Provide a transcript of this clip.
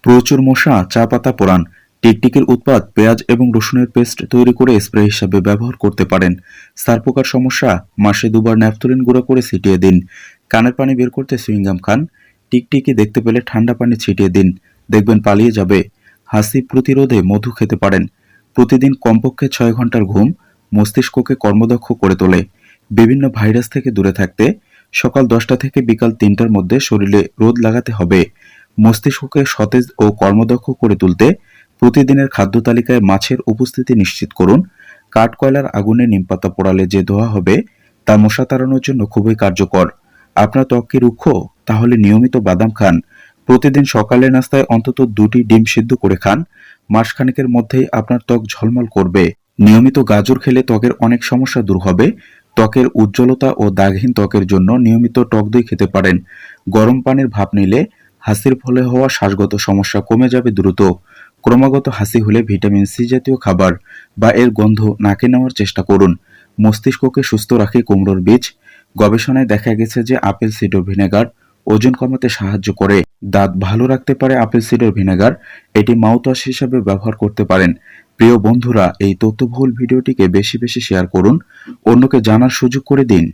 প্রচুর মশা, চা পাতা পোড়ান, টিকটিকির উৎপাত, পেঁয়াজ এবং রসুনের পেস্ট তৈরি করে স্প্রে হিসাবে ব্যবহার করতে পারেন। সারপোকার সমস্যা, মাসে 2 বার ন্যাপথলিন গুঁড়ো করে ছিটিয়ে দিন। কানের পানি বের করতে সুইংগাম খান। টিকটিকি দেখতে পেলে ঠান্ডা পানি ছিটিয়ে দিন, দেখবেন পালিয়ে যাবে। হাসি প্রতিরোধে মধু খেতে পারেন। প্রতিদিন কমপক্ষে 6 ঘন্টার ঘুম মস্তিষ্ককে কর্মদক্ষ করে তোলে। বিভিন্ন ভাইরাস থেকে দূরে থাকতে সকাল 10টা থেকে বিকাল 3টার মধ্যে শরীরে রোদ লাগাতে হবে। মস্তিষ্ককে সতেজ ও কর্মদক্ষ করে তুলতে প্রতিদিনের খাদ্য তালিকায় মাছের উপস্থিতি নিশ্চিত করুন। কাঠকয়লার আগুনে নিমপাতা পোড়ালে যে ধোঁয়া হবে তা মশা তাড়ানোর জন্য খুবই কার্যকর। আপনার ত্বক কি রুক্ষ? তাহলে নিয়মিত বাদাম খান। প্রতিদিন সকালের নাস্তায় অন্তত 2টি ডিম সিদ্ধ করে খান। মাসখানেকের মধ্যেই আপনার ত্বক ঝলমল করবে। নিয়মিত গাজর খেলে ত্বকের অনেক সমস্যা দূর হবে। ত্বকের উজ্জ্বলতা ও দাগহীন ত্বকের জন্য নিয়মিত টক দই খেতে পারেন। গরম পানির ভাপ নিলে হাসির ফলে হওয়া শ্বাসগত সমস্যা কমে যাবে দ্রুত। ক্রমাগত হাসি হলে ভিটামিন সি জাতীয় খাবার বা এর গন্ধ নাকে নেওয়ার চেষ্টা করুন। মস্তিষ্ককে সুস্থ রাখে কুমড়োর বীজ। গবেষণায় দেখা গেছে যে আপেল সিডার ভিনেগার ওজন কমাতে সাহায্য করে। দাঁত ভালো রাখতে পারে আপেল সিডার ভিনেগার। এটি মাউথওয়াশ হিসাবে ব্যবহার করতে পারেন। প্রিয় বন্ধুরা, এই তথ্যবহুল ভিডিওটিকে বেশি বেশি শেয়ার করুন, অন্যকে জানার সুযোগ করে দিন।